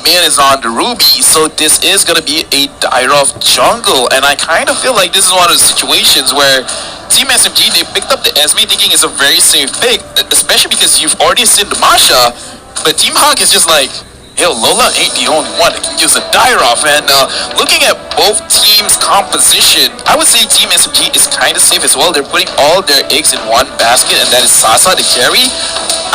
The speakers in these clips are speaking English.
Min is on the Ruby, so this is gonna be a Dyrov jungle, and I kind of feel like this is one of the situations where Team SMG, they picked up the Esme thinking it's a very safe pick, especially because you've already seen the Masha, but Team Hawk is just like, yo, Lola ain't the only one that can use a Dyrov. And looking at both teams' composition, I would say Team SMG is kind of safe as well. They're putting all their eggs in one basket, and that is Sasa, the carry.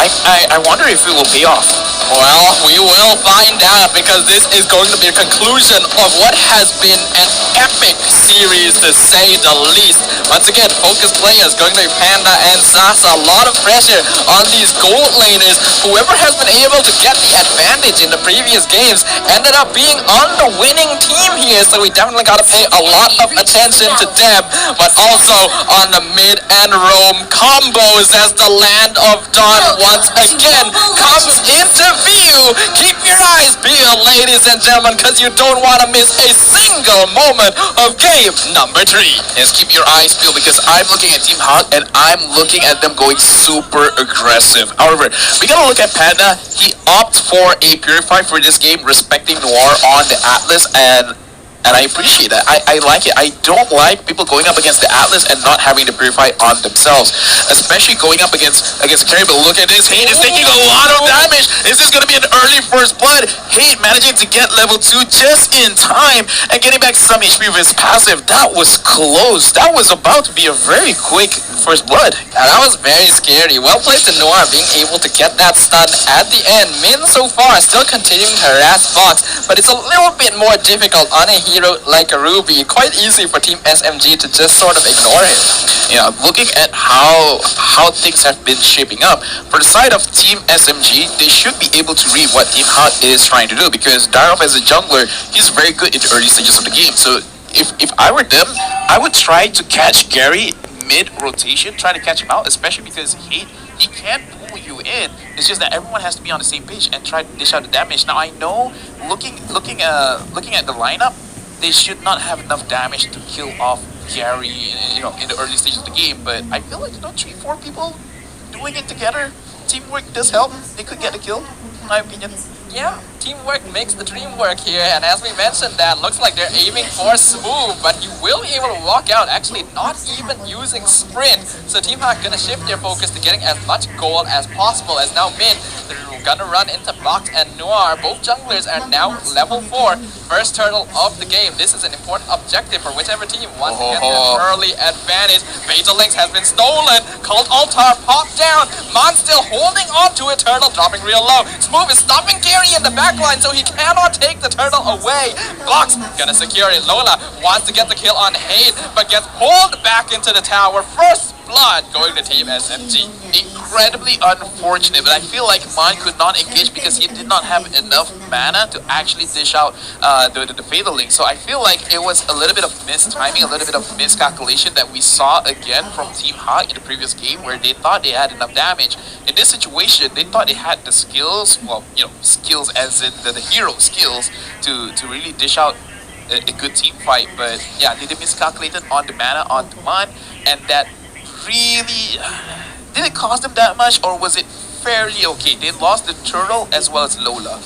I wonder if it will pay off. Well, we will find out because this is going to be a conclusion of what has been an epic series to say the least. Once again, focus players going to be Panda and Sasa. A lot of pressure on these gold laners. Whoever has been able to get the advantage in the previous games ended up being on the winning team here. So we definitely got to pay a lot of attention to them. But also on the mid and roam combos as the land of Dawn once again comes into view. Keep your eyes peeled, ladies and gentlemen, because you don't want to miss a single moment of game number 3. Yes, keep your eyes peeled because I'm looking at Team Hawk and I'm looking at them going super aggressive. However, we gotta look at Panda. He opts for a Purify for this game, respecting Noir on the Atlas, and I appreciate that. I like it. I don't like people going up against the Atlas and not having to Purify on themselves, especially going up against Carry. But look at this. Hate is taking a lot of damage. This is going to be an early first blood. Hate managing to get level 2 just in time and getting back some HP with his passive. That was close. That was about to be a very quick first blood. And that was very scary. Well played to Noir being able to get that stun at the end. Min so far still continuing to harass Fox, but it's a little bit more difficult on a hero like a Ruby. Quite easy for Team SMG to just sort of ignore him. Yeah, looking at how things have been shaping up, for the side of Team SMG, they should be able to read what Team Hot is trying to do because Dyrov as a jungler, he's very good in the early stages of the game. So if I were them, I would try to catch Gary mid-rotation, try to catch him out, especially because he can't pull you in. It's just that everyone has to be on the same page and try to dish out the damage. Now I know, looking at the lineup, they should not have enough damage to kill off Gary, in the early stages of the game. But I feel like 3-4 people doing it together, teamwork does help. They could get a kill, in my opinion. Yeah, teamwork makes the dream work here, and as we mentioned, that looks like they're aiming for Smooth, but you will be able to walk out, actually not even using Sprint. So Team Hawk gonna shift their focus to getting as much gold as possible, as now Min, they're gonna run into Box and Noir. Both junglers are now level 4, first turtle of the game. This is an important objective for whichever team wants to get an early advantage. Fatal Links has been stolen, Cold Altar popped down, Mon still holding on to a turtle, dropping real low. Smooth is stopping Gary in the backline, so he cannot take the turtle away. Box gonna secure it. Lola wants to get the kill on Hate, but gets pulled back into the tower. First blood going to Team SMG. Incredibly unfortunate, but I feel like Mon could not engage because he did not have enough mana to actually dish out the Fatal Link. So I feel like it was a little bit of mistiming, a little bit of miscalculation that we saw again from Team Hawk in the previous game, where they thought they had enough damage. In this situation, they thought they had the skills, skills as in the hero skills, to really dish out a good team fight. But yeah, they miscalculated on the mana on Mon, and that really did it cost them that much, or was it fairly okay? They lost the turtle as well as Lola.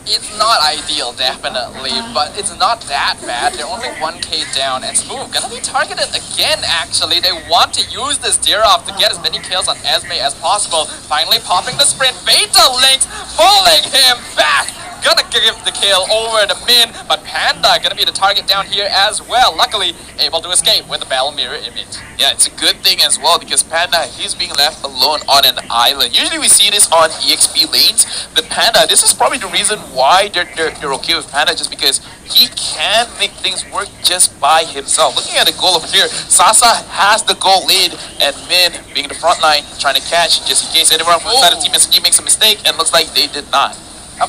It's not ideal, definitely, but it's not that bad. They're only 1k down, and Smooth gonna be targeted again, actually. They want to use this Deer-Off to get as many kills on Esme as possible. Finally popping the Sprint. Fatal Links pulling him back. Gonna give the kill over to Min, but Panda gonna be the target down here as well. Luckily, able to escape with the Battle Mirror image. Yeah, it's a good thing as well because Panda, he's being left alone on an island. Usually we see this on EXP lanes, but Panda, this is probably the reason why they're okay with Panda, just because he can make things work just by himself. Looking at the goal over here, Sasa has the goal lead, and Min being the front line, trying to catch just in case anyone from the side of Team SG makes a mistake, and looks like they did not.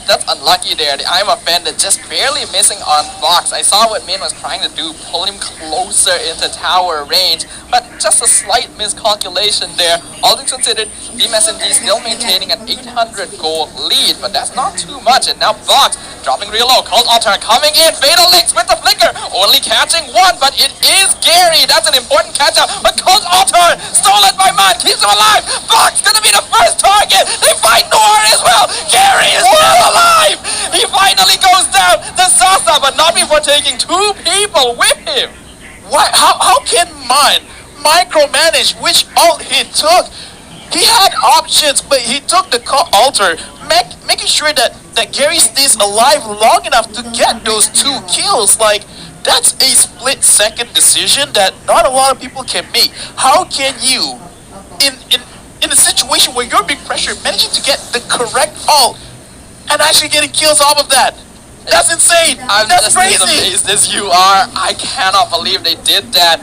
That's unlucky there. I'm offended. Just barely missing on Box. I saw what Min was trying to do, pull him closer into tower range, but just a slight miscalculation there. All things considered, Team SMG still maintaining an 800 gold lead, but that's not too much. And now Box dropping real low. Cold Altar coming in. Fatal Links with the flicker. Only catching one, but it is Gary. That's an important catch up. But Cold Altar stolen by Man. Keeps him alive. Fox gonna be the first target. They fight Noir as well. Gary is still alive. He finally goes down. The Sasa, but not before taking two people with him. What? How can Man micromanage which ult he took? He had options, but he took the altar, making sure that Gary stays alive long enough to get those two kills. Like, that's a split-second decision that not a lot of people can make. How can you, in a situation where you're being pressured, managing to get the correct ult and actually getting kills off of that? That's insane. That's just as crazy. amazed as you are. I cannot believe they did that.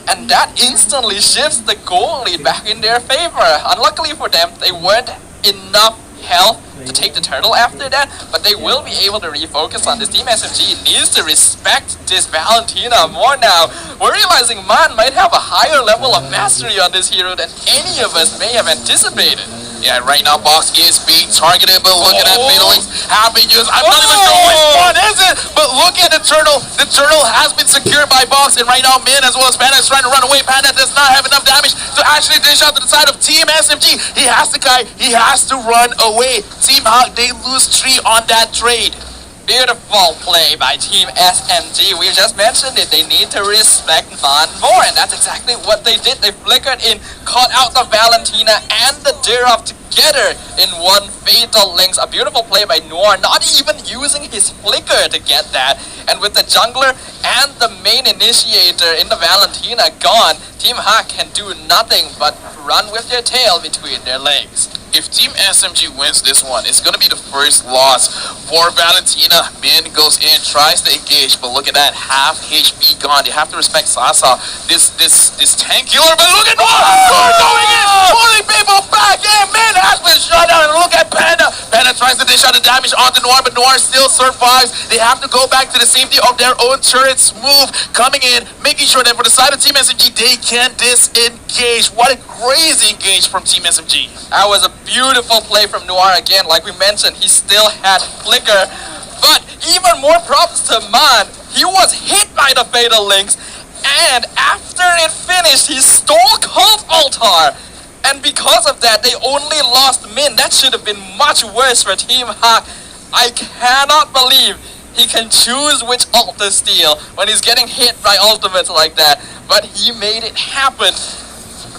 And that instantly shifts the goal lead back in their favor. Unluckily for them, they weren't enough health to take the turtle after that, but they will be able to refocus on this. Team SMG needs to respect this Valentina more now. We're realizing Man might have a higher level of mastery on this hero than any of us may have anticipated. Yeah, right now Box is being targeted, but look at that Fatal Links have been used. I'm not even sure which one is it, but look at the turtle. The turtle has been secured by Box, and right now Min as well as Panda is trying to run away. Panda does not have enough damage to actually dish out to the side of Team SMG. He has to he has to run away. Team Hawk, they lose 3 on that trade. Beautiful play by Team SMG. We just mentioned it. They need to respect Man more, and that's exactly what they did. They flickered in, caught out the Valentina and the Dirov together in one Fatal Links. A beautiful play by Noir, not even using his flicker to get that. And with the jungler and the main initiator in the Valentina gone, Team Hack can do nothing but run with their tail between their legs. If Team SMG wins this one, it's going to be the first loss for Valentina. Min goes in, tries to engage, but look at that, half HP gone. They have to respect Sasa, this tank killer, but look at Noir going in, pulling people back in. Min has been shut down, and look at Panda. Panda tries to dish out the damage onto Noir, but Noir still survives. They have to go back to the safety of their own turrets. Move coming in, making sure that for the side of Team SMG, they can disengage. What a crazy engage from Team SMG. That was a beautiful play from Noir again. Like we mentioned, he still had flicker, but even more props to Man. He was hit by the Fatal Links, and after it finished, he stole Cult Altar. And because of that, they only lost Min. That should have been much worse for Team Hawk. I cannot believe he can choose which ult to steal when he's getting hit by ultimates like that, but he made it happen.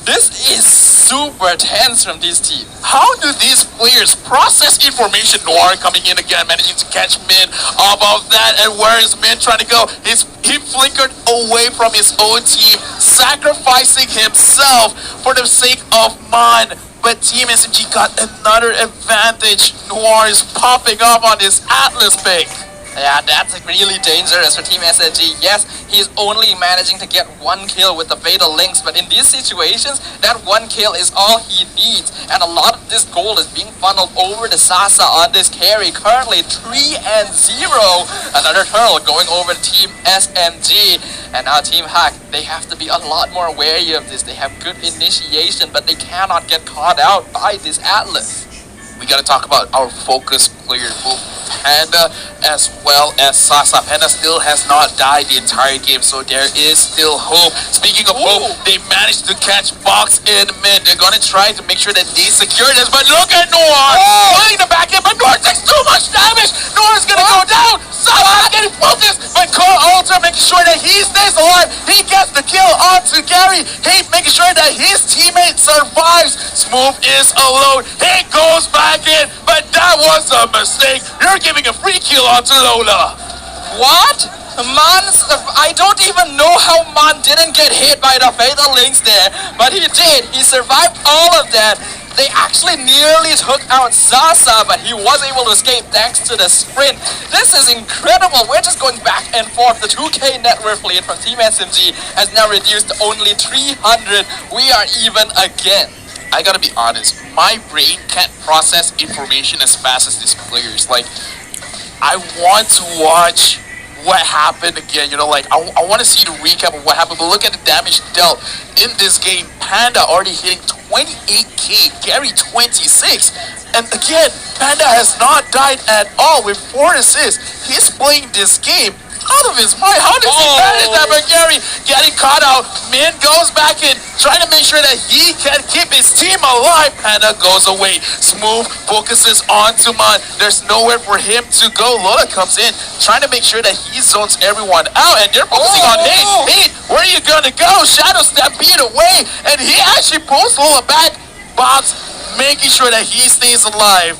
This is super tense from this team. How do these players process information? Noir coming in again, managing to catch Min off of that. And where is Min trying to go? He flickered away from his own team, sacrificing himself for the sake of Man. But Team SMG got another advantage. Noir is popping up on this Atlas pick. Yeah, that's really dangerous for Team SSG. Yes, he's only managing to get one kill with the Fatal Links, but in these situations, that one kill is all he needs. And a lot of this gold is being funneled over to Sasa on this carry. Currently 3-0. Another turtle going over to Team SMG. And now Team Hack, they have to be a lot more wary of this. They have good initiation, but they cannot get caught out by this Atlas. We gotta talk about our focus players, both Panda as well as Sasa. Panda still has not died the entire game, so there is still hope. Speaking of hope, they managed to catch Box in mid. They're gonna try to make sure that they secure this, but look at Noir pulling the back end, but Noir takes too much damage. Noir's gonna go down. Sasa getting focused, but Cole Alter making sure that he stays alive. He gets the kill onto Gary. He's making sure that his teammate survives. Smooth is alone. He goes back in, but that was a mistake. You're giving a free kill onto Lola. What? I don't even know how Man didn't get hit by the Fatal Links there, but he did. He survived all of that. They actually nearly took out Sasa, but he was able to escape thanks to the sprint. This is incredible. We're just going back and forth. The 2K net worth lead from Team SMG has now reduced to only 300. We are even again. I gotta be honest, my brain can't process information as fast as these players. Like, I want to watch what happened again. Like I want to see the recap of what happened, but look at the damage dealt in this game. Panda already hitting 28k, Gary 26. And again, Panda has not died at all with 4 assists. He's playing this game out of his mind. How does he manage that? But Gary getting caught out. Min goes back in, trying to make sure that he can keep his team alive. Panda goes away. Smooth focuses onto Man. There's nowhere for him to go. Lola comes in, trying to make sure that he zones everyone out. And they're focusing on Nate. Nate, where are you going to go? Shadow stampede away. And he actually pulls Lola back. Box making sure that he stays alive.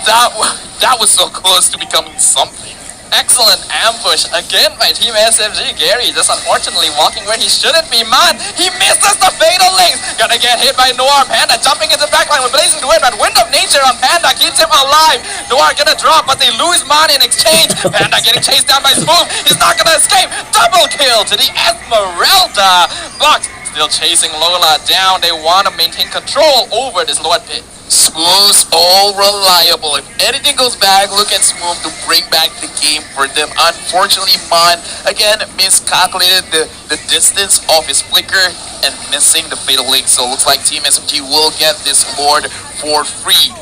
That was so close to becoming something. Excellent ambush again by Team SMG. Gary just unfortunately walking where he shouldn't be. Man, he misses the fatal links. Gonna get hit by Noir. Panda jumping into the backline with Blazing Duet, but Wind of Nature on Panda keeps him alive. Noir gonna drop, but they lose Man in exchange. Panda getting chased down by Smooth. He's not gonna escape. Double kill to the Esmeralda. Bucks still chasing Lola down. They want to maintain control over this Lord Pit. Smooth's all reliable. If anything goes back, look at Smooth to bring back the game for them. Unfortunately, Man again miscalculated the distance of his flicker and missing the fatal link. So it looks like Team SMG will get this Lord for free.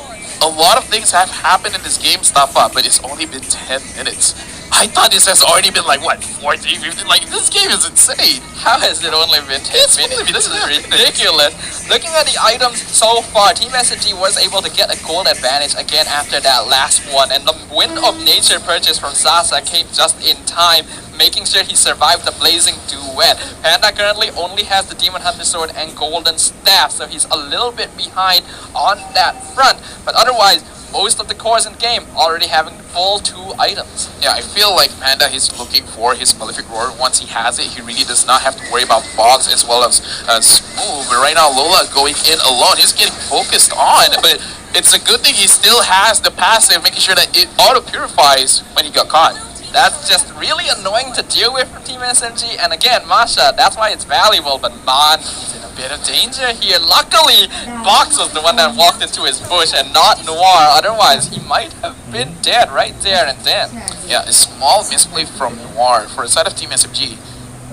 A lot of things have happened in this game, Staffa, but it's only been 10 minutes. I thought this has already been like, what, 14, 15? Like, this game is insane. How has it only been 10 minutes? This is ridiculous. Looking at the items so far, Team SMG was able to get a gold advantage again after that last one. And the Wind of Nature purchase from Sasa came just in time, making sure he survived the Blazing Duet. Panda currently only has the Demon Hunter Sword and Golden Staff, so he's a little bit behind on that front. But otherwise, most of the cores in the game already having full 2 items. Yeah, I feel like Panda is looking for his Malefic Roar. Once he has it, he really does not have to worry about Fogs as well as Smooth. But right now, Lola going in alone. He's getting focused on, but it's a good thing he still has the passive, making sure that it auto-purifies when he got caught. That's just really annoying to deal with from Team SMG. And again, Masha, that's why it's valuable, but Man, he's in a bit of danger here. Luckily, Box was the one that walked into his bush and not Noir. Otherwise, he might have been dead right there and then. Yeah, a small misplay from Noir for the side of Team SMG.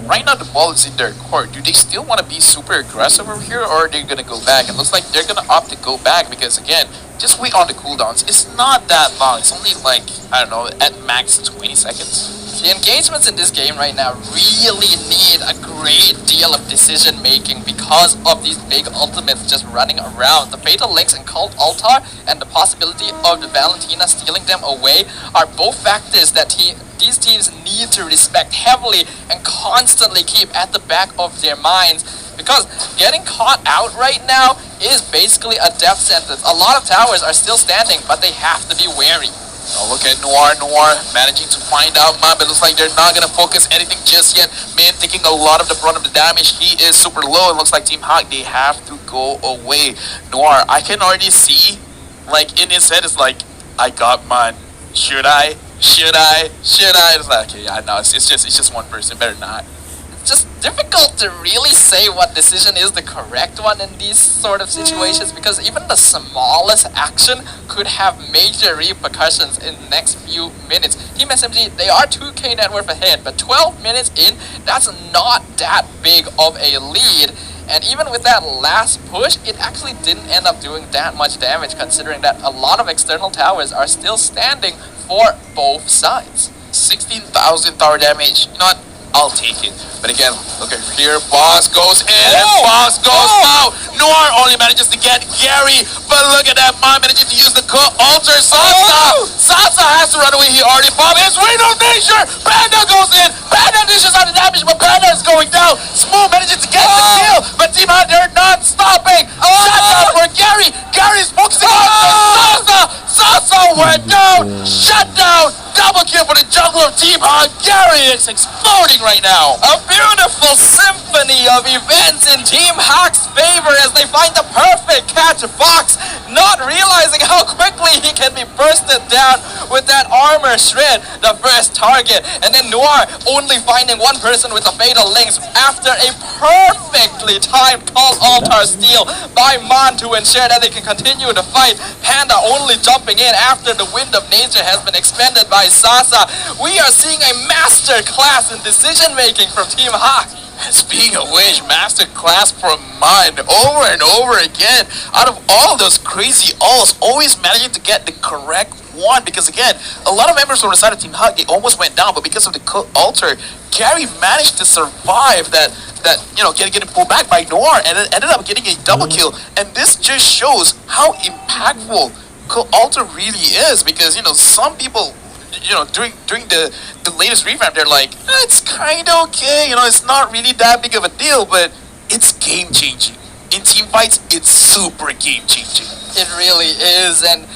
Right now, the ball is in their court. Do they still want to be super aggressive over here, or are they going to go back? It looks like they're going to opt to go back because, again, just wait on the cooldowns. It's not that long. It's only like, I don't know, at max 20 seconds. The engagements in this game right now really need a great deal of decision making because of these big ultimates just running around. The Fatal Links and Cult Altar and the possibility of the Valentina stealing them away are both factors that these teams need to respect heavily and constantly keep at the back of their minds, because getting caught out right now is basically a death sentence. A lot of towers are still standing, but they have to be wary. Oh, look at Noir managing to find out Man, but it looks like they're not going to focus anything just yet. Min taking a lot of the brunt of the damage. He is super low. It looks like Team Hawk, they have to go away. Noir, I can already see, like, in his head, it's like, I got Man. Should I? It's like, okay, yeah, no, it's just one person. Better not. Just difficult to really say what decision is the correct one in these sort of situations, because even the smallest action could have major repercussions in the next few minutes. Team SMG, they are 2k net worth ahead, but 12 minutes in, that's not that big of a lead. And even with that last push, it actually didn't end up doing that much damage, considering that a lot of external towers are still standing for both sides. 16,000 tower damage. You know what? I'll take it. But again, look at here. Boss goes in and Boss goes out. Noir only manages to get Gary, but look at that. Man manages to use the altar. Sasa has to run away. He already bombed. It's Wind of Nature. Panda goes in. Panda dishes out the damage, but Panda is going down. Smooth manages to get the kill, but Team Hunt, they're not stopping. Shut down for Gary. Gary's focusing on Sasa. Sasa went down. Shut down. Double kill for the jungler of Team Hunt. Gary is exploding right now. A beautiful symphony of events in Team Hawk's favor as they find the perfect catch box, not realizing how quickly he can be bursted down with that armor shred, the first target, and then Noir only finding one person with the fatal links after a perfectly timed Call Altar steal by Man to ensure that they can continue to fight. Panda only jumping in after the Wind of Nature has been expended by Sasa. Sasa. We are seeing a master class in decision making from Team Hawk. Speaking of which, masterclass for mine over and over again. Out of all those crazy alls, always managing to get the correct one. Because again, a lot of members from the side of Team Hug, they almost went down, but because of the altar, Gary managed to survive getting pulled back by Noir and then ended up getting a double kill. And this just shows how impactful altar really is. Because some people, during the latest revamp, they're like, it's kind of okay, it's not really that big of a deal, but it's game changing. In team fights, it's super game changing. It really is, and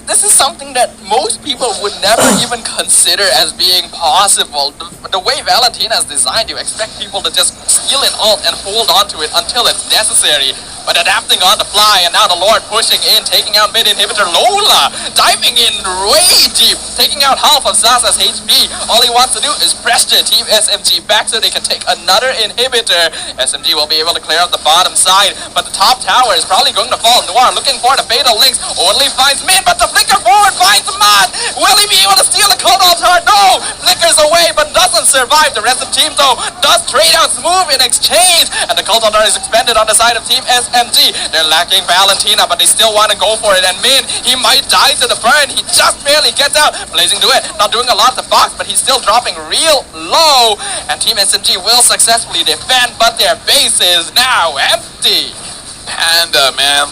this is something that most people would never even consider as being possible. The way Valentina's designed, you expect people to just steal an ult and hold on to it until it's necessary. But adapting on the fly, and now the Lord pushing in, taking out mid inhibitor Lola, diving in way deep, taking out half of Zaza's HP. All he wants to do is pressure Team SMG back so they can take another inhibitor. SMG will be able to clear out the bottom side, but the top tower is probably going to fall. Noir looking for the fatal links, only finds Min, but the flicker forward finds Man. Will he be able to steal the cold altar? No! Flickers away, but doesn't survive. The rest of the team, though, does trade out Smooth in exchange, and the cold altar is expended on the side of Team SMG. They're lacking Valentina, but they still want to go for it. And Min, he might die to the burn. He just barely gets out. Blazing Duet, not doing a lot to Fox, but he's still dropping real low. And Team SMG will successfully defend, but their base is now empty. Panda, man,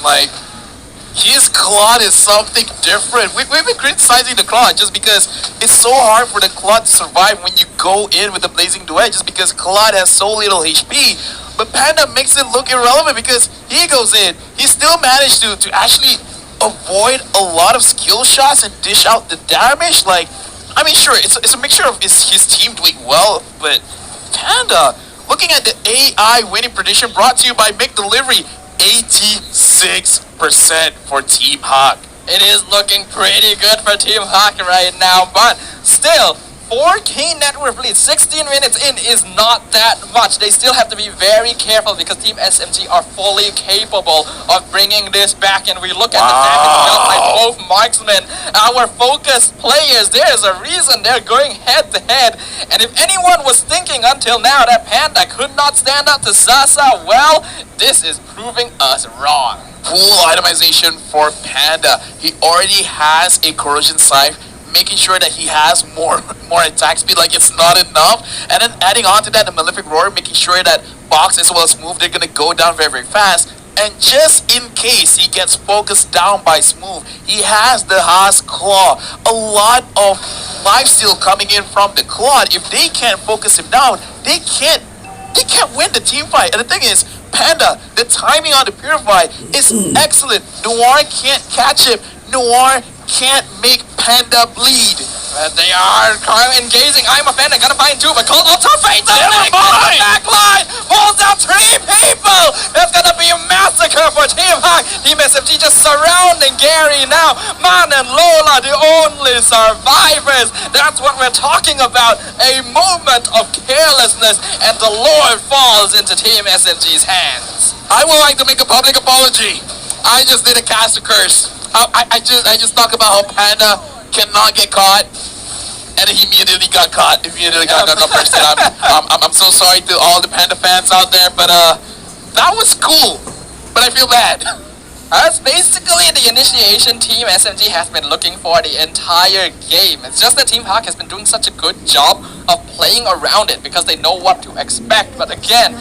his Claude is something different. We've been criticizing the Claude just because it's so hard for the Claude to survive when you go in with the Blazing Duet, just because Claude has so little HP. But Panda makes it look irrelevant because he goes in. He still managed to actually avoid a lot of skill shots and dish out the damage. Sure, it's a mixture of his team doing well, but Panda, looking at the AI winning prediction brought to you by Mick Delivery, 86% for Team Hawk. It is looking pretty good for Team Hawk right now, but still, 4K net worth lead, 16 minutes in is not that much. They still have to be very careful because Team SMG are fully capable of bringing this back. And we look at the damage dealt by both marksmen, our focused players. There is a reason they're going head to head. And if anyone was thinking until now that Panda could not stand up to Sasa, well, this is proving us wrong. Full itemization for Panda. He already has a corrosion scythe, making sure that he has more attack speed. It's not enough. And then adding on to that, the Malefic Roar, making sure that Box as well as Smooth, they're gonna go down very, very fast. And just in case he gets focused down by Smooth, he has the Haas Claw. A lot of lifesteal coming in from the Claude. If they can't focus him down, they can't win the team fight. And the thing is, Panda, the timing on the Purify is excellent. Noir can't catch him. Noir can't make Panda bleed. But they are engaging. I'm a Panda, gonna find two, but Cold Ultra fades out. Never mind. Backline pulls out three people. That's gonna be a massacre for Team Hawk. Team SMG just surrounding Gary now. Man and Lola, the only survivors. That's what we're talking about. A moment of carelessness, and the Lord falls into Team SMG's hands. I would like to make a public apology. I just did a caster curse. I just talk about how Panda cannot get caught, and he immediately got caught. Got first. I'm so sorry to all the Panda fans out there, but that was cool. But I feel bad. That's basically the initiation Team SMG has been looking for the entire game. It's just that Team Hawk has been doing such a good job of playing around it because they know what to expect. But again,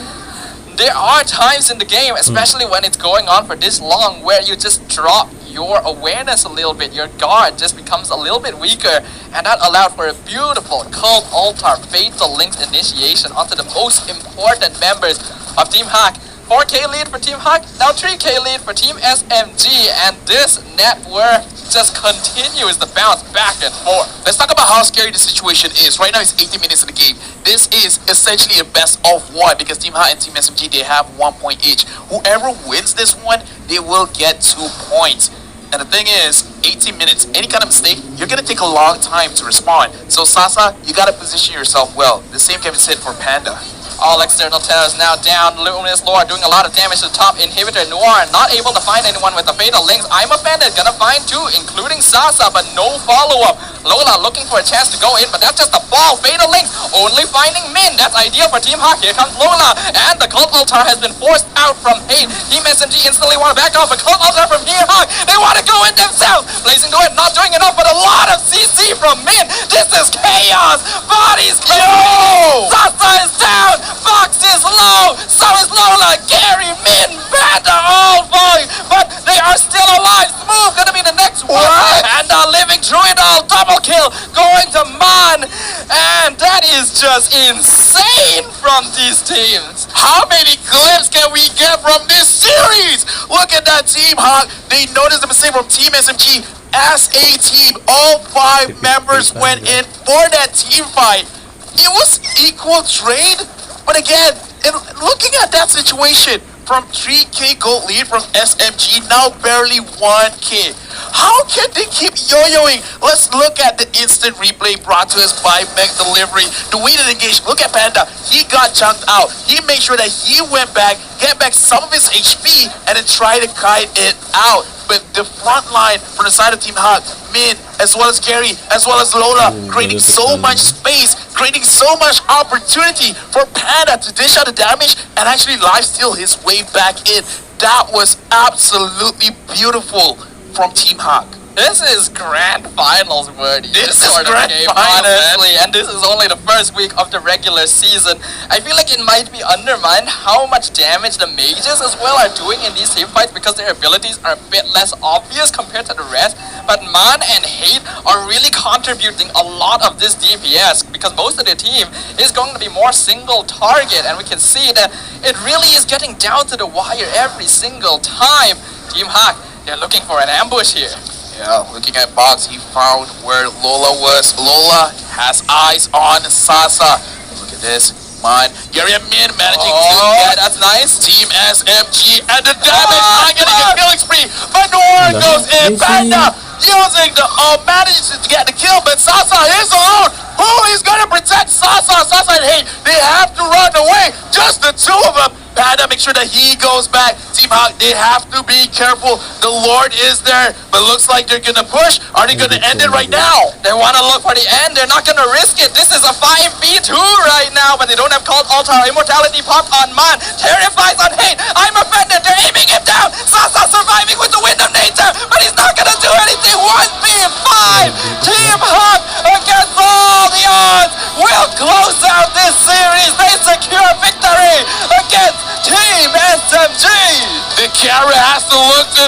there are times in the game, especially when it's going on for this long, where you just drop your awareness a little bit, your guard just becomes a little bit weaker, and that allowed for a beautiful Cult Altar Fatal Links initiation onto the most important members of Team Hawk. 4K lead for Team Hawk, now 3K lead for Team SMG, and this net worth just continues to bounce back and forth. Let's talk about how scary the situation is. Right now it's 80 minutes in the game. This is essentially a best of one because Team Hawk and Team SMG, they have 1 point each. Whoever wins this one, they will get 2 points. And the thing is, 18 minutes, any kind of mistake, you're going to take a long time to respond. So Sasa, you got to position yourself well. The same can be said for Panda. All external terrors now down. Luminous Lord doing a lot of damage to the top inhibitor. Noir not able to find anyone with the fatal links. I'm offended, gonna find two, including Sasa, but no follow-up. Lola looking for a chance to go in, but that's just a ball. Fatal links only finding Min. That's ideal for Team Hawk. Here comes Lola, and the Cult Altar has been forced out from Hate. Team SMG instantly want to back off, but Cult Altar from Team Hawk, they want to go in themselves. Blazing to it, not doing enough, but a lot of CC from Min. This is chaos. Bodies. Yo! Sasa is down. Fox is low. So is Lola. Gary, Min, Panda, all falling, but they are still alive. Smooth gonna be the next one. Panda living through it all. Double kill going to Man, and that is just insane from these teams. How many clips can we get from this series? Look at that Team Hawk. They noticed the mistake from Team SMG. As a team, all 5 members went in for that team fight. It was equal trade, but again, looking at that situation, from 3k gold lead from SMG, now barely 1k. How can they keep yo-yoing? Let's look at the instant replay brought to us by Mech Delivery. The way that engaged, look at Panda. He got chunked out. He made sure that he went back, get back some of his HP, and then try to kite it out. But the front line from the side of Team Hawk, Min, as well as Gary, as well as Lola, creating so much space, creating so much opportunity for Panda to dish out the damage and actually lifesteal his way back in. That was absolutely beautiful from Team Hawk. This is grand finals worthy. This is sort of grand game, finals, honestly, and this is only the first week of the regular season. I feel like it might be undermined how much damage the mages as well are doing in these team fights because their abilities are a bit less obvious compared to the rest. But Man and Hate are really contributing a lot of this DPS because most of their team is going to be more single target, and we can see that it really is getting down to the wire every single time. Team Hawk, they're looking for an ambush here. Yeah, looking at Box, he found where Lola was. Lola has eyes on Sasa. Look at this. Man, Gary and Min managing to get that's nice. Team SMG, and the damage not getting a killing spree, but Noir goes in. Panda using the manages to get the kill, but Sasa is alone. Who is gonna protect Sasa? Sasa and Hate, they have to run away. Just the two of them. Panda, make sure that he goes back. Team Hawk, they have to be careful. The Lord is there, but looks like they're gonna push. Are they gonna end it right now? They want to look for the end. They're not gonna risk it. This is a 5v2 right now, but they don't have Cult Altar. Immortality popped on Man. Terrifies on Hate. I'm offended. They're aiming him down. Sasa surviving with the wind of nature, but he's not gonna do anything. 1v5. Team Hawk against all the odds will close out this series. They secure victory against Team SMG. The camera has to look to